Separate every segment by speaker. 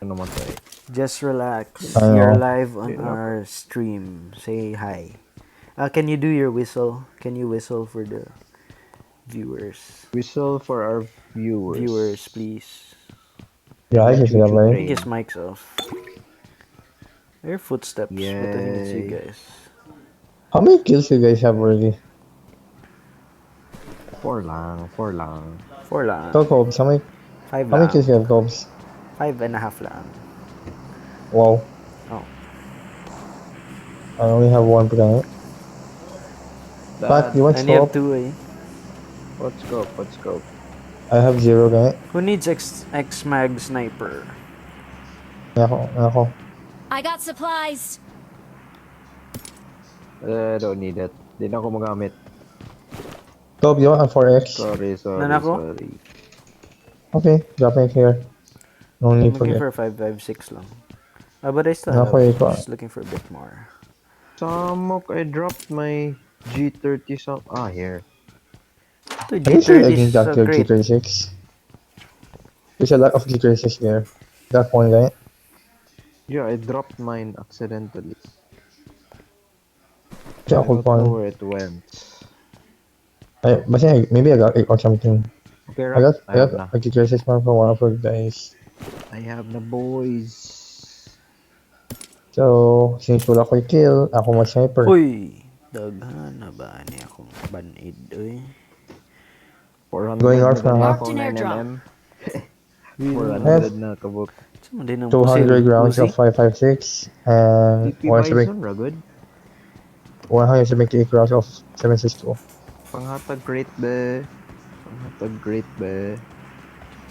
Speaker 1: namatay.
Speaker 2: Just relax.
Speaker 3: I
Speaker 2: You're
Speaker 3: know.
Speaker 2: live on our stream. Say hi. Can you do your whistle? Can you whistle for the viewers?
Speaker 1: Whistle for our viewers.
Speaker 2: Viewers, please.
Speaker 3: Yeah, I can see that,
Speaker 2: I
Speaker 3: right?
Speaker 2: think his mic's off. There are footsteps, but I think it's you
Speaker 1: Yay.
Speaker 2: guys.
Speaker 3: How many kills you guys have already?
Speaker 1: 4 lang.
Speaker 2: 4 lang.
Speaker 3: Go, Cobs.
Speaker 2: 5
Speaker 3: How many
Speaker 2: lang.
Speaker 3: kills you have, Cobs?
Speaker 2: 5.5 lang.
Speaker 3: Wow.
Speaker 2: Oh.
Speaker 3: I only have one per guy. But you want
Speaker 2: And you have
Speaker 3: scope?
Speaker 2: 2 eh.
Speaker 1: What's scope?
Speaker 3: I have 0 guy.
Speaker 2: Who needs X-Mag Sniper?
Speaker 3: Ako.
Speaker 4: I got supplies.
Speaker 1: I don't need it. Di na ako magamit.
Speaker 3: Cobb, you want a 4X?
Speaker 1: Sorry.
Speaker 2: Nanako?
Speaker 3: Okay, dropping it here. No
Speaker 2: I'm
Speaker 3: need
Speaker 2: looking
Speaker 3: for
Speaker 2: for
Speaker 3: it.
Speaker 2: 5.56 lang. But I still
Speaker 3: Nako,
Speaker 2: have.
Speaker 3: ikaw.
Speaker 2: Just looking for a bit more.
Speaker 1: Samok, I dropped my G30 here.
Speaker 2: Dude,
Speaker 3: Are you sure I
Speaker 2: G30
Speaker 3: can
Speaker 2: is
Speaker 3: got
Speaker 2: a
Speaker 3: your
Speaker 2: great.
Speaker 3: G36? There's a lot of G36 there. That one guy.
Speaker 1: Yeah, I dropped mine accidentally.
Speaker 3: Siya
Speaker 1: I
Speaker 3: ako
Speaker 1: don't know
Speaker 3: pa.
Speaker 1: where it went.
Speaker 3: Maybe I got it or something.
Speaker 1: Okay,
Speaker 3: I got
Speaker 1: have na.
Speaker 3: a G36 one from one of you guys.
Speaker 1: I have na, boys.
Speaker 3: So, since wala ko kill, ako mag-sniper.
Speaker 2: Uy! Daghan na ba niya akong ban-aid, uy?
Speaker 1: 400
Speaker 3: Going
Speaker 1: na
Speaker 3: north na
Speaker 1: gani
Speaker 3: ha?
Speaker 1: ako, 9mm.
Speaker 3: I have
Speaker 1: 400 na kabuk.
Speaker 2: Saan din ang
Speaker 3: 200 rounds
Speaker 2: Uzi?
Speaker 3: of 5.56 and
Speaker 1: PP Bison, ra good.
Speaker 3: 178 rounds of 7.62.
Speaker 1: Panghatag crate be.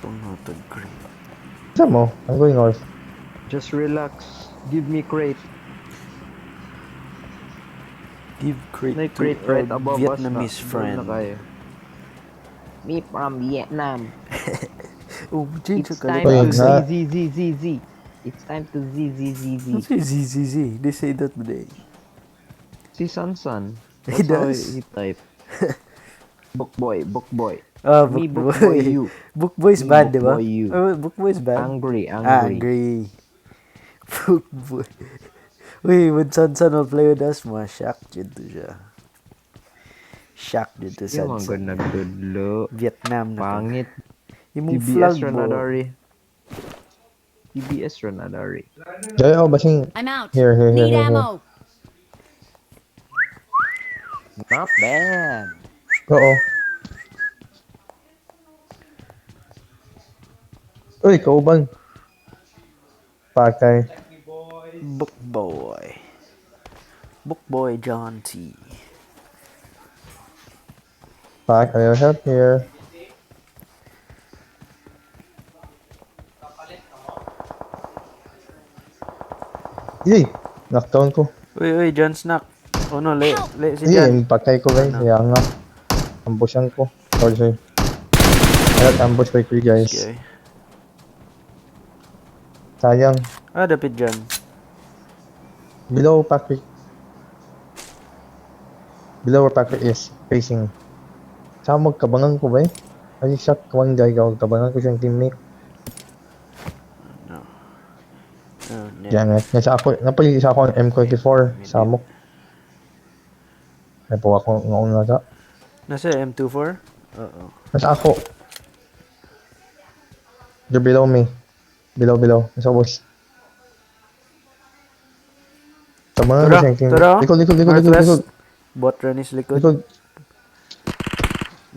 Speaker 2: Panghatag green.
Speaker 3: Saan mo? I'm going north.
Speaker 1: Just relax. Give me crate.
Speaker 2: Give crate
Speaker 1: Like
Speaker 2: to
Speaker 1: crate
Speaker 2: a
Speaker 1: right above us na.
Speaker 2: Vietnamese friend.
Speaker 1: Doon na kayo. Me from Vietnam.
Speaker 2: Oh, change
Speaker 1: It's
Speaker 2: ka
Speaker 1: time
Speaker 3: Wait,
Speaker 1: to
Speaker 3: na-
Speaker 1: ZZZZZ. It's time to ZZZZ.
Speaker 2: Don't say ZZZ. They say that today.
Speaker 1: Si Sansan.
Speaker 2: He
Speaker 1: That's how
Speaker 2: does?
Speaker 1: he type. Book boy.
Speaker 2: Book
Speaker 1: Me book
Speaker 2: boy.
Speaker 1: boy you.
Speaker 2: Book boy's
Speaker 1: Me
Speaker 2: bad,
Speaker 1: book
Speaker 2: di ba?
Speaker 1: boy you.
Speaker 2: Book boy's bad.
Speaker 1: Angry.
Speaker 2: Angry. Book boy. Uy, when Sansan will play with us, shock dito siya. Shock dito
Speaker 1: Yung mga
Speaker 2: Sansan.
Speaker 1: nagdudlo.
Speaker 2: Vietnam na to.
Speaker 1: Pangit.
Speaker 2: Yung
Speaker 1: TBS
Speaker 2: flag mo.
Speaker 1: Ranadari. TBS Ranadari.
Speaker 3: Jay, oh, basing.
Speaker 4: I'm out.
Speaker 3: Here.
Speaker 4: Need ammo.
Speaker 1: Not bad.
Speaker 3: Oo. Uy, kauban. Patay.
Speaker 2: Book boy. Book boy John T.
Speaker 3: Pack, I will help here. Yay! Knockdown ko.
Speaker 2: Uy, John Snack. Oh no, si
Speaker 3: Yay,
Speaker 2: John.
Speaker 3: patay ko guys.
Speaker 2: Ano?
Speaker 3: Kaya nga. Ambushan ko. Sorry. I got ambushed by 3 guys.
Speaker 2: Okay.
Speaker 3: Sayang.
Speaker 2: Dapit John.
Speaker 3: Below Patrick. Below where Patrick is facing. Saan magkabangan ko ba eh? I shot one guy magkabangan ko siyang teammate.
Speaker 2: No.
Speaker 3: Yan eh. Nasa ako, napalili isa ako ng M24. Samok. Ay po ako noon nasa.
Speaker 2: Nasa M24? Oo.
Speaker 3: Nasa ako. They're below me. Below. Nasa boss. Kabangan ko siyang teammate.
Speaker 2: Tara.
Speaker 3: Likod.
Speaker 2: Northwest. Bot run is likod.
Speaker 3: Likod.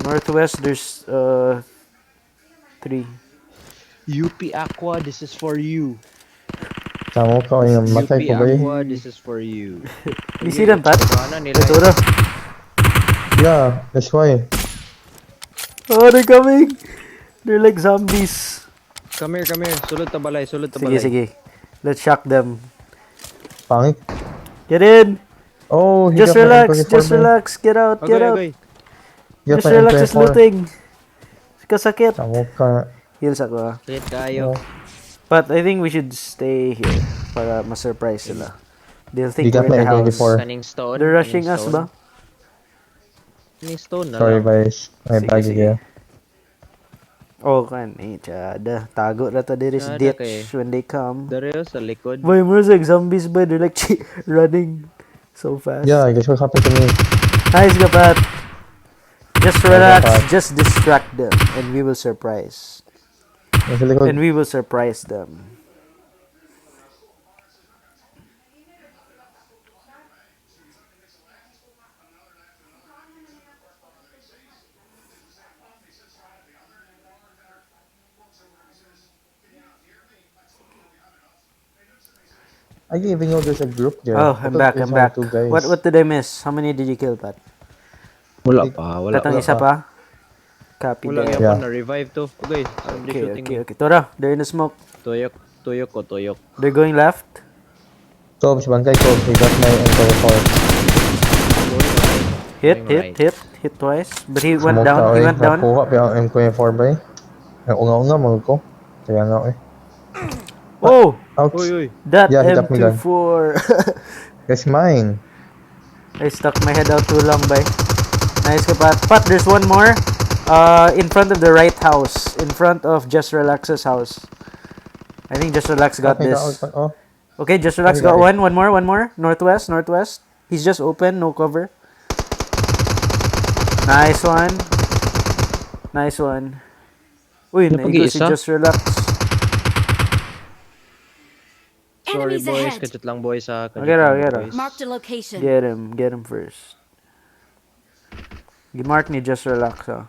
Speaker 2: Northwest, there's 3.
Speaker 1: UP Aqua, this is for you.
Speaker 3: Samok ka. Ay, matay ko ba eh?
Speaker 1: Aqua, this is for you.
Speaker 2: You see them, Pat? Ito na.
Speaker 3: Yeah, that's why.
Speaker 2: Oh, they're coming! They're like zombies.
Speaker 1: Come here. Sulod ta balay.
Speaker 2: Sige. Let's shock them.
Speaker 3: Pangit.
Speaker 2: Get in!
Speaker 3: Oh, he
Speaker 2: Just
Speaker 3: got my
Speaker 2: relax,
Speaker 3: M24
Speaker 2: just
Speaker 3: man.
Speaker 2: relax. Get out.
Speaker 3: He got
Speaker 2: Just
Speaker 3: my
Speaker 2: relax,
Speaker 3: M24.
Speaker 2: just looting. Kasakit.
Speaker 3: Samok ka.
Speaker 2: Heals ako ah.
Speaker 1: Wait kayo.
Speaker 2: But I think we should stay here para ma-surprise sila. They'll think
Speaker 3: He got
Speaker 2: we're in
Speaker 3: my
Speaker 2: the house.
Speaker 3: M24.
Speaker 1: Kaning stone.
Speaker 2: They're rushing us ba?
Speaker 1: Kaning stone na
Speaker 3: Sorry
Speaker 1: lang.
Speaker 3: guys. My
Speaker 2: Sige,
Speaker 3: bag
Speaker 2: sige.
Speaker 3: again.
Speaker 2: Oh, kan. Tsada. Tago na to there is
Speaker 5: Tsada
Speaker 2: ditch
Speaker 5: kay.
Speaker 2: when they come.
Speaker 5: Dario sa likod.
Speaker 2: Boy, more like zombies ba? They're like running so fast.
Speaker 3: Yeah, guess what happened to me?
Speaker 2: Nice ka, Pat. Just
Speaker 3: Nice
Speaker 2: relax.
Speaker 3: ka, Pat.
Speaker 2: Just distract them. And we will surprise.
Speaker 3: Nasa likod.
Speaker 2: And we will surprise them.
Speaker 3: I didn't even know there's a group there.
Speaker 2: Oh,
Speaker 3: I
Speaker 2: I'm
Speaker 3: thought
Speaker 2: back.
Speaker 3: it's
Speaker 2: I'm
Speaker 3: only
Speaker 2: back.
Speaker 3: 2 guys.
Speaker 2: What did I miss? How many did you kill, Pat?
Speaker 5: Wala pa. Wala
Speaker 2: Tatang
Speaker 3: wala
Speaker 2: isa
Speaker 3: pa.
Speaker 2: pa? Copy
Speaker 5: Wala
Speaker 2: that.
Speaker 5: gyapon
Speaker 3: Yeah.
Speaker 5: na revive to. Okay, somebody
Speaker 2: Okay,
Speaker 5: shooting
Speaker 2: okay,
Speaker 5: me.
Speaker 2: okay. Tora, they're in the smoke.
Speaker 5: Tuyok ko, tuyok.
Speaker 2: They're going left.
Speaker 3: Cobes, bangkay Cobes. He got my M24.
Speaker 5: Going right.
Speaker 2: Hit,
Speaker 5: Going
Speaker 2: hit,
Speaker 5: right.
Speaker 2: hit. Hit twice. But he went
Speaker 3: Sumok
Speaker 2: down.
Speaker 3: na
Speaker 2: He
Speaker 3: eh.
Speaker 2: went down.
Speaker 3: Nakuha pa yung M24 ba eh. Ang unga-unga mo ko. Kaya nga eh.
Speaker 2: Oh!
Speaker 3: Ouch.
Speaker 5: Uy, uy.
Speaker 2: That
Speaker 3: Yeah, he got me gun.
Speaker 2: M24.
Speaker 3: That's mine.
Speaker 2: I stuck my head out too long, bay. Nice ka, Pat. Pat, there's one more. In front of the right house. In front of Just Relax's house. I think Just Relax got
Speaker 3: Okay,
Speaker 2: this.
Speaker 3: oh.
Speaker 2: Okay, Just Relax
Speaker 3: Okay,
Speaker 2: got
Speaker 3: got it.
Speaker 2: one. One more. Northwest. He's just open, no cover. Nice one. Uy, naigo si
Speaker 5: Napag-iisa?
Speaker 2: Just Relax.
Speaker 5: Sorry
Speaker 4: Enemies
Speaker 5: boys,
Speaker 4: ahead.
Speaker 5: kajut lang boys ha. Kajut
Speaker 2: Okay,
Speaker 5: lang
Speaker 2: okay.
Speaker 5: boys.
Speaker 4: Marked a location.
Speaker 2: Get him first. Gimark ni Just Relax, ah.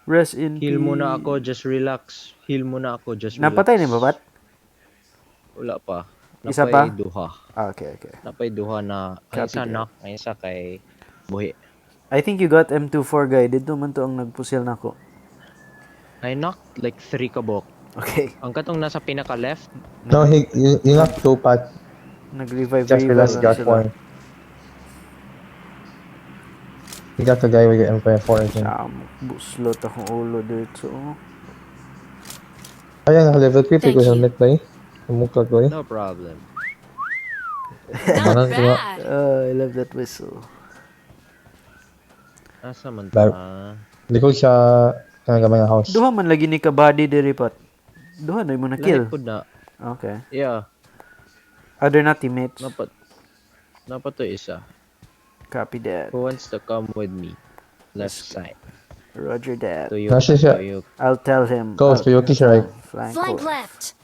Speaker 2: Rest in
Speaker 5: Heal muna
Speaker 2: peace.
Speaker 5: ako, just relax. Heal muna ako, just relax.
Speaker 2: Napatay ni ba, Pat?
Speaker 5: Wala pa.
Speaker 2: Isa
Speaker 5: Napay
Speaker 2: pa?
Speaker 5: duha.
Speaker 2: Ah, okay.
Speaker 5: Napay duha na. Ang
Speaker 2: Copy
Speaker 5: isa
Speaker 2: that.
Speaker 5: knock, ang isa kay buhi.
Speaker 2: I think you got M24 guy. Dito man to ang nagpusil na ko.
Speaker 5: I knocked like 3 kabok.
Speaker 2: Okay.
Speaker 5: Ang katong nasa pinaka left.
Speaker 3: No, you not 2 Pat.
Speaker 2: Nag-revive
Speaker 3: Just relax,
Speaker 2: lang
Speaker 3: got
Speaker 2: sila.
Speaker 3: one. You got the guy with the M24 I think.
Speaker 2: Buslot akong ulo dito.
Speaker 3: Ayan, naka-level 3
Speaker 4: Thank
Speaker 3: ko
Speaker 4: you.
Speaker 3: helmet ba eh. Sumuklat ko eh.
Speaker 5: No problem.
Speaker 4: Not
Speaker 3: Manang ko nga.
Speaker 4: bad.
Speaker 2: I love that whistle.
Speaker 5: Asa man
Speaker 3: Bar-
Speaker 5: ta?
Speaker 3: Hindi ko siya kanang gamay nga house.
Speaker 2: Duha man lagi ni ka body diri, Pat. Duha na mo na kill.
Speaker 5: Lahi pud na.
Speaker 2: Okay.
Speaker 5: Yeah.
Speaker 2: Other not teammates.
Speaker 5: Napat to isa.
Speaker 2: Copy that.
Speaker 5: Who wants to come with me? Left side.
Speaker 2: Roger that.
Speaker 5: Tuyok.
Speaker 3: Nasa siya.
Speaker 5: Tuyok.
Speaker 2: I'll tell him.
Speaker 3: Close, Toyoki siya right.
Speaker 2: Flank
Speaker 4: Flank
Speaker 2: ko.
Speaker 4: left.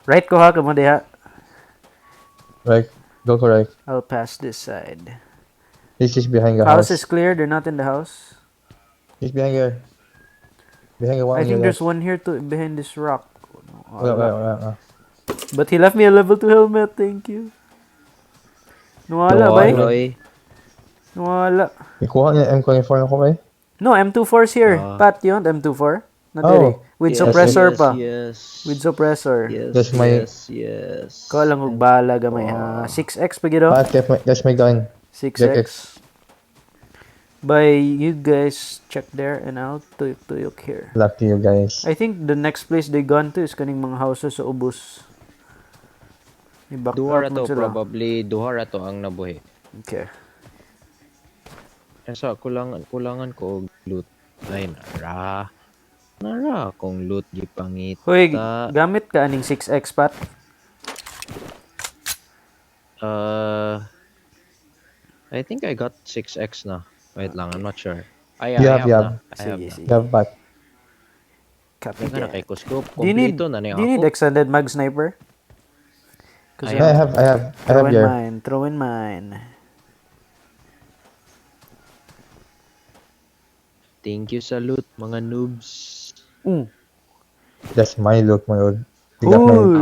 Speaker 2: Right ko ha, kamo diha.
Speaker 3: Right. Go correct.
Speaker 2: I'll pass this side.
Speaker 3: He's just behind the
Speaker 2: House
Speaker 3: house.
Speaker 2: is clear. They're not in the house.
Speaker 3: He's behind here. Behind the one.
Speaker 2: I
Speaker 3: on
Speaker 2: think
Speaker 3: your
Speaker 2: there's one here too behind this rock.
Speaker 3: left. Wala.
Speaker 2: But he left me a level 2 helmet. Thank you. Nawala ba?
Speaker 3: Nawala.
Speaker 5: Oy.
Speaker 2: Nawala.
Speaker 3: Ikuha niya M24 na ko ba eh.
Speaker 2: No, M24's here.
Speaker 5: Ah.
Speaker 2: Pat, you want M24? Not
Speaker 3: Oh.
Speaker 2: really. With
Speaker 5: Yes,
Speaker 2: suppressor
Speaker 5: yes,
Speaker 2: pa.
Speaker 5: Yes.
Speaker 2: With suppressor.
Speaker 5: Yes.
Speaker 3: That's my-
Speaker 5: Yes.
Speaker 2: Ko lang og bala gamay. 6x pa gido.
Speaker 3: Pat, that's my gun.
Speaker 2: 6x. By you guys check there and I'll tuyok here.
Speaker 3: Luck to you guys.
Speaker 2: I think the next place they gone to is kaning mga houses sa ubos. I-back
Speaker 5: Duha ra
Speaker 2: out
Speaker 5: to
Speaker 2: man sila.
Speaker 5: probably duha ra to ang nabuhi.
Speaker 2: Okay.
Speaker 5: Esa kulangan ko og loot. Ay nara kung loot gipangita.
Speaker 2: Hoy, gamit ka aning 6x, Pat?
Speaker 5: I think I got 6x na. Wait lang, I'm not sure.
Speaker 3: You
Speaker 5: I
Speaker 3: have,
Speaker 5: have
Speaker 3: you
Speaker 5: na. I have
Speaker 2: Sige,
Speaker 5: na.
Speaker 2: sige.
Speaker 3: Yeah, Pat.
Speaker 2: Copy
Speaker 5: Daga na
Speaker 2: that.
Speaker 5: kay ko scope.
Speaker 2: Do you need,
Speaker 5: Kompleto na niya
Speaker 2: do you need
Speaker 5: ako.
Speaker 2: extended mag sniper? Kasi
Speaker 3: I have
Speaker 2: throw in
Speaker 3: here.
Speaker 2: mine. Throw in mine.
Speaker 5: Thank you sa loot, mga noobs.
Speaker 2: Ooh.
Speaker 3: That's my look, my lord. You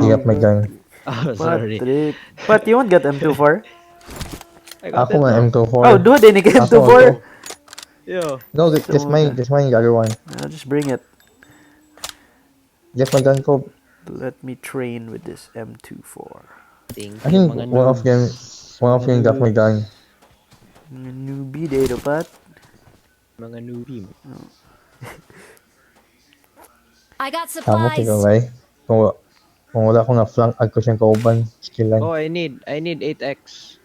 Speaker 3: got my gun.
Speaker 5: Oh, sorry.
Speaker 2: Patrick. Pat, you won't get M24?
Speaker 5: I got
Speaker 3: Ako
Speaker 5: it
Speaker 3: man
Speaker 5: now.
Speaker 3: M24.
Speaker 2: Oh, do they need
Speaker 3: Ako,
Speaker 2: M24?
Speaker 3: ako.
Speaker 5: Yo.
Speaker 3: No, that's mine. That's mine. The other one.
Speaker 2: I'll just bring it.
Speaker 3: Get my gun, ko.
Speaker 2: Let me train with this M24.
Speaker 5: Thank
Speaker 3: I
Speaker 5: you,
Speaker 3: think
Speaker 5: mga
Speaker 3: one of
Speaker 5: noobs.
Speaker 3: them got my gun.
Speaker 2: Mga newbie dito, Pat.
Speaker 5: Mga newbie.
Speaker 4: I got
Speaker 3: Tama
Speaker 4: supplies.
Speaker 3: ko kay. Kung wala akong na-flank, agko siyang kauban. Skillan.
Speaker 5: Oh, I need 8x.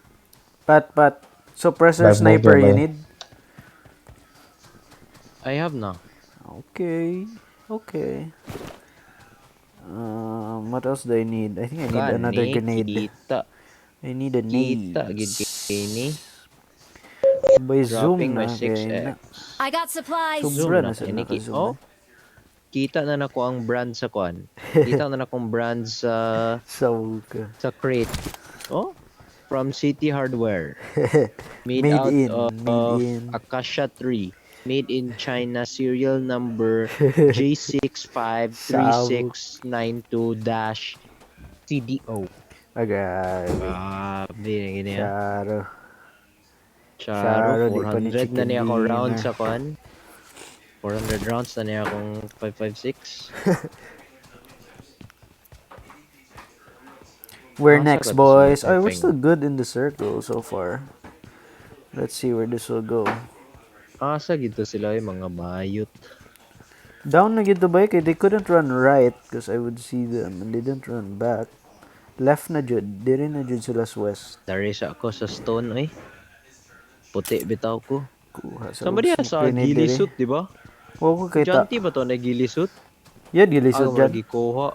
Speaker 2: Pat. Suppressor
Speaker 3: Dive
Speaker 2: sniper
Speaker 3: mode
Speaker 2: you
Speaker 3: ba?
Speaker 2: need?
Speaker 5: I have na.
Speaker 2: Okay. Okay. What else do I need? I think I need another
Speaker 5: Kani,
Speaker 2: grenade.
Speaker 5: kita.
Speaker 2: I need a
Speaker 5: Kita,
Speaker 2: nade.
Speaker 5: gid kini.
Speaker 2: By
Speaker 5: Dropping
Speaker 2: zoom
Speaker 5: my
Speaker 2: na kay na.
Speaker 5: 6x.
Speaker 4: I got supplies.
Speaker 5: Zoom
Speaker 2: Sobra
Speaker 5: na
Speaker 2: na sa
Speaker 5: kini.
Speaker 2: naka-zoom
Speaker 5: Oh,
Speaker 2: eh.
Speaker 5: kita na nako ang brand sa kwan. Kita na nakong brand
Speaker 2: So, ka.
Speaker 5: sa crate. Oh, from City Hardware. Made
Speaker 2: Made
Speaker 5: out
Speaker 2: in. Made
Speaker 5: of
Speaker 2: in.
Speaker 5: acacia tree. Made in China. Serial number
Speaker 2: Sabog.
Speaker 5: J65362-CDO.
Speaker 2: Agay.
Speaker 5: Grabe, gini ah.
Speaker 2: Charo.
Speaker 5: Charo,
Speaker 2: Charo, di pa ni
Speaker 5: 400 na
Speaker 2: chicken
Speaker 5: niya ako rounds
Speaker 2: dinner.
Speaker 5: sa kwan. 400 rounds na niya akong 556.
Speaker 2: We're
Speaker 5: Asa
Speaker 2: next,
Speaker 5: ka to sa
Speaker 2: boys. Oh, we're
Speaker 5: typing?
Speaker 2: still good in the circle so far. Let's see where this will go.
Speaker 5: Asa gito sila yung mga bayot.
Speaker 2: Down na gito ba? Kaya they couldn't run right because I would see them and they didn't run back. Left na jud. Di rin na jud sila sa west.
Speaker 5: Dari sa ako sa stone eh. Puti bitaw ko.
Speaker 2: Kuha sa
Speaker 5: Somebody
Speaker 2: smoke
Speaker 5: sa
Speaker 2: grenade diri.
Speaker 5: gilisut, di ba?
Speaker 2: Huwag ko kita.
Speaker 5: Janty ba to na gilisut?
Speaker 2: Yan, gilisod
Speaker 5: Ako
Speaker 2: dyan.
Speaker 5: lagi kuha.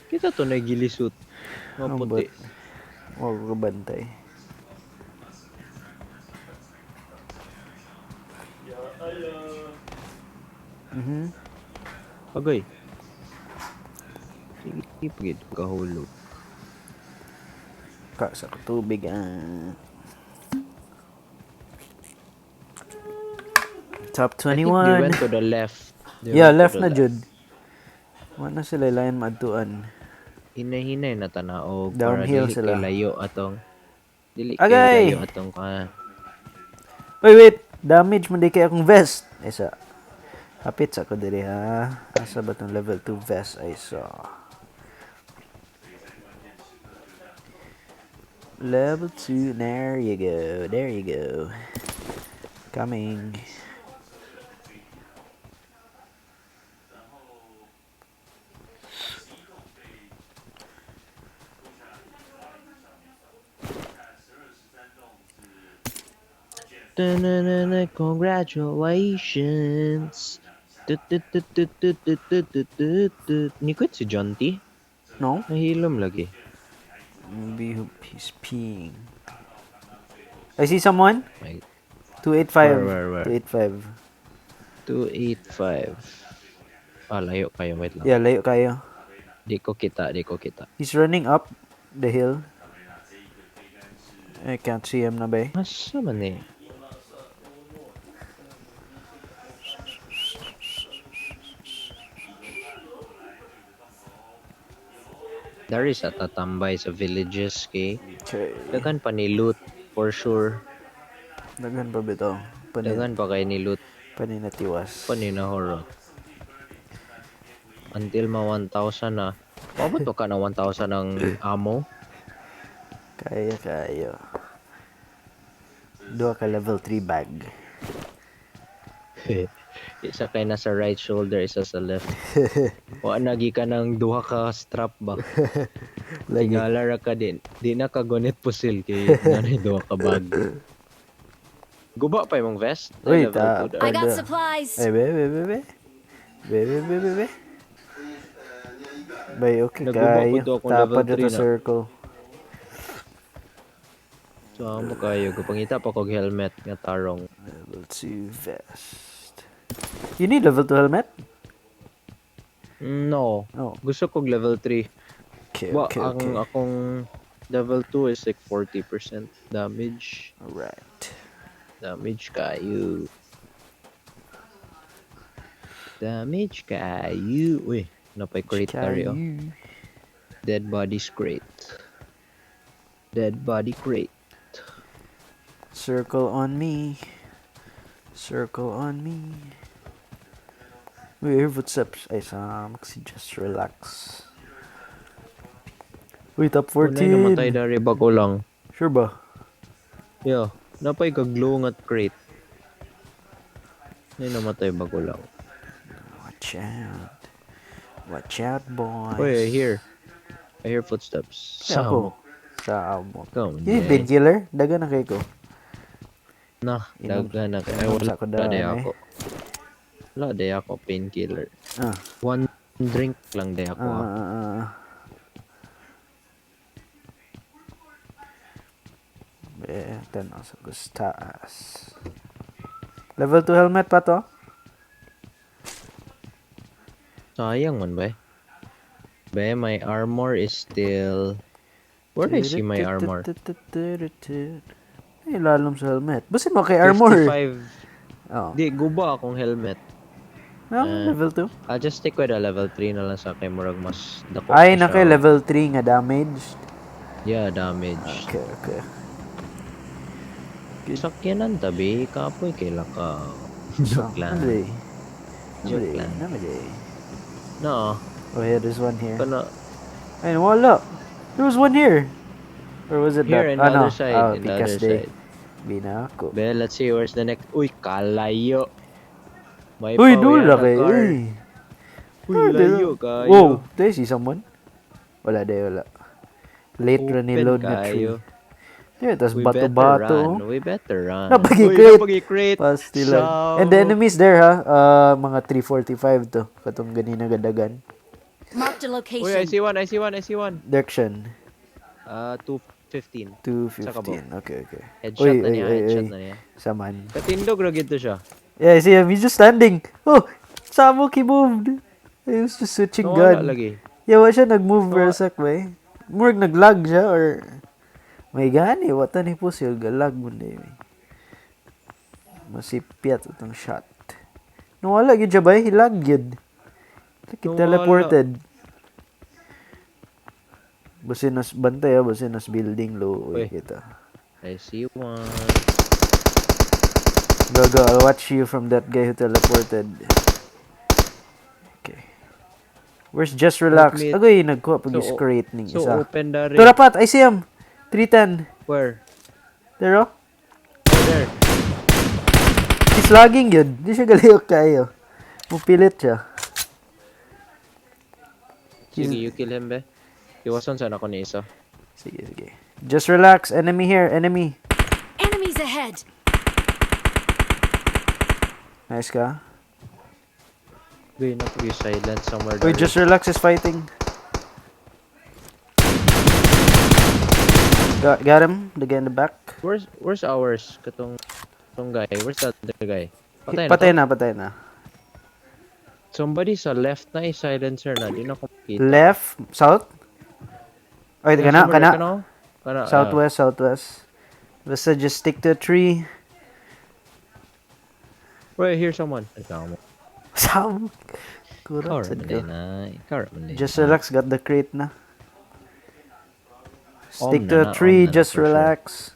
Speaker 5: Kita to na gilisut. Mga
Speaker 2: Ang
Speaker 5: puti.
Speaker 2: Huwag ko bantay.
Speaker 5: Agay. Sige, pagid kahulog.
Speaker 2: Ka sa tubig Top
Speaker 5: I think they
Speaker 2: 21.
Speaker 5: went to the left. They
Speaker 2: Yeah,
Speaker 5: went to
Speaker 2: left
Speaker 5: the
Speaker 2: na jud. Wala na sila layan maadtuan.
Speaker 5: Hinay-hinay na tanaog
Speaker 2: Downhill
Speaker 5: para dili
Speaker 2: sila.
Speaker 5: kay layo atong dili kay
Speaker 2: Agay!
Speaker 5: layo atong
Speaker 2: Wait. Damage mo di kay akong vest. Isa. Hapit sa ko diri ha. Asa ba tong level 2 vest I saw? Level 2. There you go. There you go. Coming.
Speaker 5: Congratulations. Ni quit si John T.
Speaker 2: No?
Speaker 5: Nahilom lagi.
Speaker 2: Maybe he's peeing. I see someone.
Speaker 5: May
Speaker 2: 285.
Speaker 5: Where?
Speaker 2: 285.
Speaker 5: 285. Layo kayo. Wait lang.
Speaker 2: Yeah, layo kayo.
Speaker 5: Di ko kita.
Speaker 2: He's running up the hill. I can't see him na ba?
Speaker 5: Asa man eh? Dari sa tatambay sa villages kay
Speaker 2: Okay.
Speaker 5: daghan pa ni loot for sure.
Speaker 2: Daghan pa bitaw.
Speaker 5: Daghan pa kay ni loot
Speaker 2: Paninatiwas.
Speaker 5: paninahorot. Until ma 1,000 na. Paabot pa ka na 1,000 ng ammo?
Speaker 2: Kayo. Duha ka level 3 bag.
Speaker 5: Isa kay nasa right shoulder, isa sa left. Wa nagi ka ng duha ka strap ba?
Speaker 2: Lagi.
Speaker 5: Tingala ra ka din. Di na ka gunit pusil kay nanay duha ka bag. Guba pa imong vest?
Speaker 2: Uy,
Speaker 5: Level 2
Speaker 4: I
Speaker 5: daw.
Speaker 4: got supplies.
Speaker 2: Ay, be. Bay, okay
Speaker 5: Naguba
Speaker 2: kayo.
Speaker 5: po to akong
Speaker 2: Tapad
Speaker 5: level
Speaker 2: ito
Speaker 5: 3 na.
Speaker 2: circle.
Speaker 5: Amo kayo gupangita pa kog helmet nga tarong.
Speaker 2: Level 2 vest. You need level 2 helmet?
Speaker 5: No.
Speaker 2: Oh.
Speaker 5: Gusto kog level 3.
Speaker 2: Okay.
Speaker 5: Ang akong level 2 is like 40% damage.
Speaker 2: Alright.
Speaker 5: Damage kayo. Uy, napay crate tari oh. Dead bodies crate.
Speaker 2: Circle on me. We hear footsteps. Ay, Sam. Just relax. Wait, top
Speaker 5: Unay
Speaker 2: 14.
Speaker 5: namatay dari bago lang.
Speaker 2: Sure ba?
Speaker 5: Yeah, napay kaglong at crate. Unay namatay bago lang.
Speaker 2: Watch out, boys.
Speaker 5: Wait, I hear footsteps.
Speaker 2: Ako. Sa amo.
Speaker 5: Come,
Speaker 2: Yung painkiller, daga na kay ko.
Speaker 5: Nah,
Speaker 2: Inom-
Speaker 5: daghan na kay
Speaker 2: inom
Speaker 5: wala
Speaker 2: sa kudahan,
Speaker 5: day
Speaker 2: eh.
Speaker 5: ako. Wala day ako painkiller.
Speaker 2: Ah.
Speaker 5: One drink lang day ako.
Speaker 2: Tanong sa gustas. Level 2 helmet pa to?
Speaker 5: Sayang man ba? Ba, my armor is still... Where I see my armor?
Speaker 2: Ay, lalom sa helmet. Basin mo kay armor.
Speaker 5: 55.
Speaker 2: Oh.
Speaker 5: Di, guba akong helmet.
Speaker 2: Level 2.
Speaker 5: I'll just stick with a level 3 na lang sa kay murag mas dako
Speaker 2: Ay,
Speaker 5: pa
Speaker 2: na kay
Speaker 5: siya.
Speaker 2: level 3 nga damage.
Speaker 5: Yeah, damage.
Speaker 2: Okay.
Speaker 5: Sakyanan tabi, kapoy kay laka. Joke lang. Joke lang. No.
Speaker 2: Oh, yeah, there's one here.
Speaker 5: Kana,
Speaker 2: Ay, wala. There was one here. Or was it
Speaker 5: here
Speaker 2: that?
Speaker 5: in the other side. In the
Speaker 2: because
Speaker 5: other side.
Speaker 2: Binako.
Speaker 5: Be, let's see where's the next. Uy, kalayo. May
Speaker 2: Uy,
Speaker 5: pa
Speaker 2: dula
Speaker 5: na
Speaker 2: kay.
Speaker 5: car. Uy, layo kayo.
Speaker 2: Whoa, do I see someone? Wala. Late
Speaker 5: Open
Speaker 2: reload na tree.
Speaker 5: kayo.
Speaker 2: Yeah, tas
Speaker 5: We better
Speaker 2: bato-bato.
Speaker 5: run. We better run.
Speaker 2: Napagi-crate.
Speaker 5: Napagi-crate.
Speaker 2: And the enemies there, ha? Mga 345 to. Katong ganina gadagan.
Speaker 4: Marked a location.
Speaker 5: Uy, I see one.
Speaker 2: Direction.
Speaker 5: 215.
Speaker 2: 215. Okay.
Speaker 5: Headshot na niya, headshot na niya.
Speaker 2: Saman.
Speaker 5: Katindog na gito siya.
Speaker 2: Yeah, I see him. He's just standing. Oh, Samok, he moved. He was just switching
Speaker 5: Nawala
Speaker 2: gun.
Speaker 5: lagi.
Speaker 2: Yeah, wala siya nag-move versak ba eh. Murag nag-lag siya or... May gani, wata ni po siya. Galag mo na eh. Masipiat itong shot. Nawala yun siya ba eh? Hilag yun. Teleported. Basinas bantay basinas building low.
Speaker 5: Uy.
Speaker 2: Kita.
Speaker 5: I see one.
Speaker 2: Go, I'll watch you from that guy who teleported. Okay. Where's Just Relax?
Speaker 5: Let me-
Speaker 2: Agoy, nagkuha pag
Speaker 5: So,
Speaker 2: create ning
Speaker 5: So
Speaker 2: isa.
Speaker 5: open the ring.
Speaker 2: To rapat, I see him. 310.
Speaker 5: Where?
Speaker 2: There oh.
Speaker 5: Oh, there.
Speaker 2: He's lagging yun. Di siya galiyok kayo. Mupilit siya.
Speaker 5: Sige, you kill him, be. Iwasan sana ako ni isa.
Speaker 2: Sige. Just relax. Enemy here. Enemy.
Speaker 4: Enemies ahead.
Speaker 2: Nice ka.
Speaker 5: Wait, not to be silent somewhere
Speaker 2: Wait,
Speaker 5: there.
Speaker 2: Just Relax is fighting. Got him. The guy in the back.
Speaker 5: Where's ours? Katong guy. Where's that other guy?
Speaker 2: Patay na.
Speaker 5: Somebody sa left na silencer na. Di na ko makita.
Speaker 2: Left. South. Ay, kana.
Speaker 5: Kana.
Speaker 2: Southwest. Basta just stick to a tree.
Speaker 5: Wait, here's someone. Ikaw mo.
Speaker 2: Sam. Kurang sad ko. Just Relax got the crate na. Stick to a tree, just relax.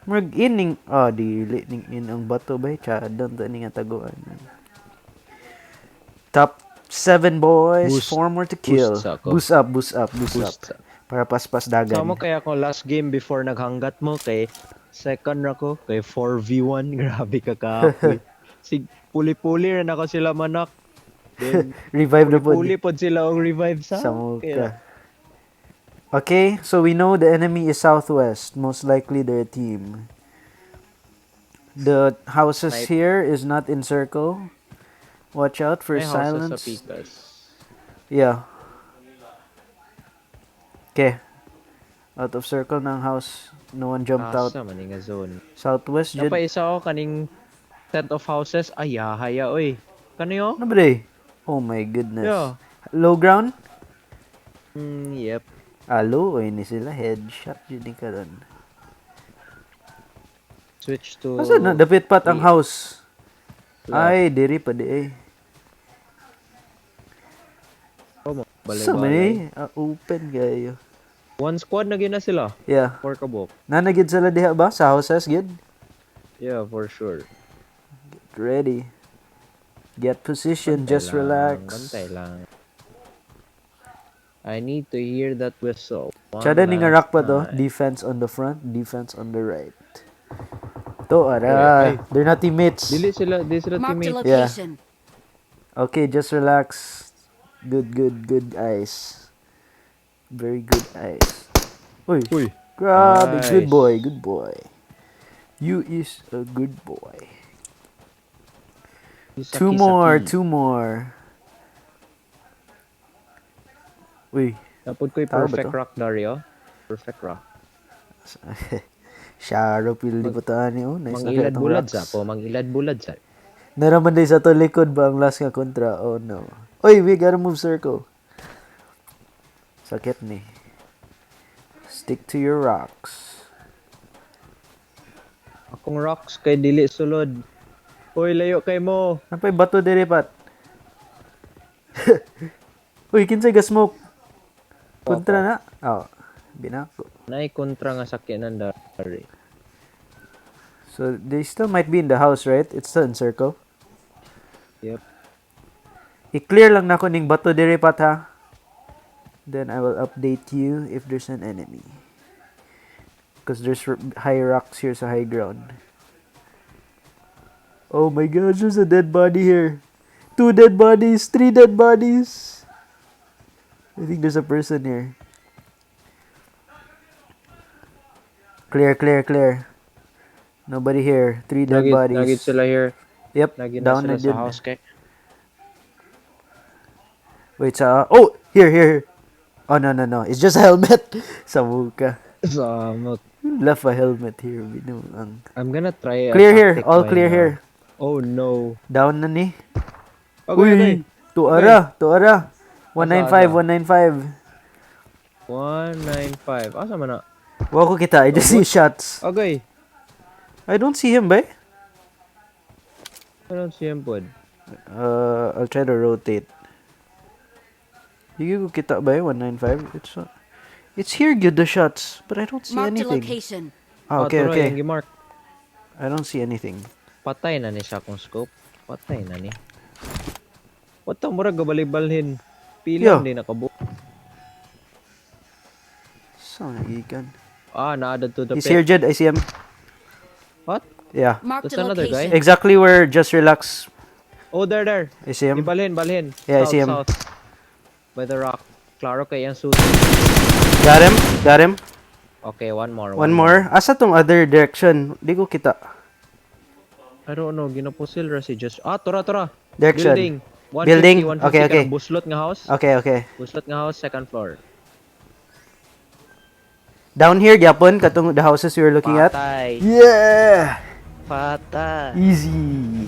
Speaker 2: Murag ining dili ning in ang bato bay chadon to ni nga taguan. Top 7 boys,
Speaker 5: Boost.
Speaker 2: 4 more to kill.
Speaker 5: Boost ako.
Speaker 2: Boost up. Para paspas dagan.
Speaker 5: Sama kaya ako last game before naghanggat mo kay second ako kay 4v1. Grabe ka kapoy. Puli-puli rin ako sila manak. Then
Speaker 2: Revive na po.
Speaker 5: puli pod sila og revive sa.
Speaker 2: Samuka. Okay, so we know the enemy is southwest. Most likely their team. The houses here is not in circle. Watch out for
Speaker 5: May houses
Speaker 2: silence.
Speaker 5: sa Picas.
Speaker 2: Yeah. Okay. Out of circle ng house. No one jumped out.
Speaker 5: Asa man nga zone.
Speaker 2: Southwest, Jed.
Speaker 5: Napaisa ako kaning set of houses. Ay, haya oy. Kaniyo?
Speaker 2: Ano ba day? Oh my goodness.
Speaker 5: Yeah.
Speaker 2: Low ground?
Speaker 5: Yep.
Speaker 2: Low. Oy, ni sila. Headshot. Jedi ka ron.
Speaker 5: Switch to...
Speaker 2: Asa na? Dapit pat ang house.
Speaker 5: Left.
Speaker 2: Ay, diri pa di eh. Sa man open kayo.
Speaker 5: One squad na gina sila.
Speaker 2: Yeah.
Speaker 5: For kabok.
Speaker 2: Nanagid sila diha ba? Sa houses, gid?
Speaker 5: Yeah, for sure.
Speaker 2: Get ready. Get position.
Speaker 5: Bantay
Speaker 2: Just
Speaker 5: lang,
Speaker 2: relax.
Speaker 5: Bantay lang. I need to hear that whistle.
Speaker 2: Tsada ni nga rock pa to.
Speaker 5: time.
Speaker 2: Defense on the front, defense on the right. To, ara.
Speaker 5: Ay.
Speaker 2: They're not teammates.
Speaker 5: Dili sila
Speaker 4: Marked a
Speaker 5: teammate.
Speaker 4: location.
Speaker 2: Okay, just relax. Good eyes. Very good eyes. Uy.
Speaker 5: Uy.
Speaker 2: Grabe.
Speaker 5: Nice.
Speaker 2: Good boy. You is a good boy.
Speaker 5: Saki,
Speaker 2: Two more. Uy,
Speaker 5: Tapos ko'y
Speaker 2: Tao ba
Speaker 5: perfect
Speaker 2: to?
Speaker 5: rock, Dario. Perfect rock.
Speaker 2: Sharo pildi po taan ni oh. Nice na kaya
Speaker 5: Mangilad
Speaker 2: itong
Speaker 5: bulad
Speaker 2: rocks.
Speaker 5: sa po. Mangilad bulad sa.
Speaker 2: Naraman din sa to likod ba ang last nga kontra? Oh no. Oy, we gotta move circle. Sakit ni. Stick to your rocks.
Speaker 5: Akong rocks kay dili sulod. Uy, layo kay mo.
Speaker 2: Napay bato diri pat. Uy, kinsay ga smoke. Kontra na. Oh, binako.
Speaker 5: Nay kontra nga sakyanan, Dari.
Speaker 2: So they still might be in the house, right? It's still in circle.
Speaker 5: Yep.
Speaker 2: I-clear lang nako ning bato diri pat ha. Then I will update you if there's an enemy. Because there's high rocks here sa high ground. Oh my gosh, there's a dead body here. 2 dead bodies, 3 dead bodies. I think there's a person here. Clear. Nobody here. 3 dead bodies.
Speaker 5: Nagit sila here.
Speaker 2: Yep,
Speaker 5: Nagit na
Speaker 2: down
Speaker 5: sila
Speaker 2: na
Speaker 5: sa
Speaker 2: did.
Speaker 5: house kay.
Speaker 2: Wait, oh, here. Oh, no. It's just a helmet. Sa muka.
Speaker 5: Samot.
Speaker 2: Left a helmet here. Binuang.
Speaker 5: I'm gonna try a
Speaker 2: Clear here.
Speaker 5: tactic
Speaker 2: All
Speaker 5: right
Speaker 2: clear
Speaker 5: now.
Speaker 2: here.
Speaker 5: Oh no.
Speaker 2: Down na ni.
Speaker 5: Okay.
Speaker 2: Tuara. 195.
Speaker 5: 195. Asa man na?
Speaker 2: Wako kita. I just see shots.
Speaker 5: Okay.
Speaker 2: I don't see him, bay.
Speaker 5: I don't see him pod.
Speaker 2: I'll try to rotate. You kita ba 195? It's here good the shots, but I don't see
Speaker 4: Marked a
Speaker 2: anything.
Speaker 4: location.
Speaker 2: Ah, okay.
Speaker 5: Yung mark.
Speaker 2: I don't see anything.
Speaker 5: Patay na ni siya kung scope. Patay na ni. What the murag gabalibalhin. Pilang
Speaker 2: Yeah.
Speaker 5: din nakabu.
Speaker 2: Saan nagikan?
Speaker 5: Naadad to the
Speaker 2: He's here, Jed. I see him.
Speaker 5: What?
Speaker 2: Yeah.
Speaker 4: Marked
Speaker 5: There's
Speaker 4: a
Speaker 5: another guy?
Speaker 4: location.
Speaker 2: Exactly where Just Relax.
Speaker 5: Oh, there.
Speaker 2: I see him.
Speaker 5: Balhin.
Speaker 2: Yeah, I
Speaker 5: south,
Speaker 2: see him.
Speaker 5: South. By the rock. Klaro kay ang suit.
Speaker 2: Got him.
Speaker 5: Okay, one more.
Speaker 2: One more. Asa tong other direction? Di ko kita.
Speaker 5: I don't know. Ginapusil ra si Just. Tora.
Speaker 2: Direction.
Speaker 5: Building. 150,
Speaker 2: Building.
Speaker 5: 150
Speaker 2: Okay.
Speaker 5: kanang buslot nga house.
Speaker 2: Okay.
Speaker 5: Buslot nga house, second floor.
Speaker 2: Down here, Japon, katong the houses we were looking at.
Speaker 5: Patay.
Speaker 2: Yeah!
Speaker 5: Patay.
Speaker 2: Easy.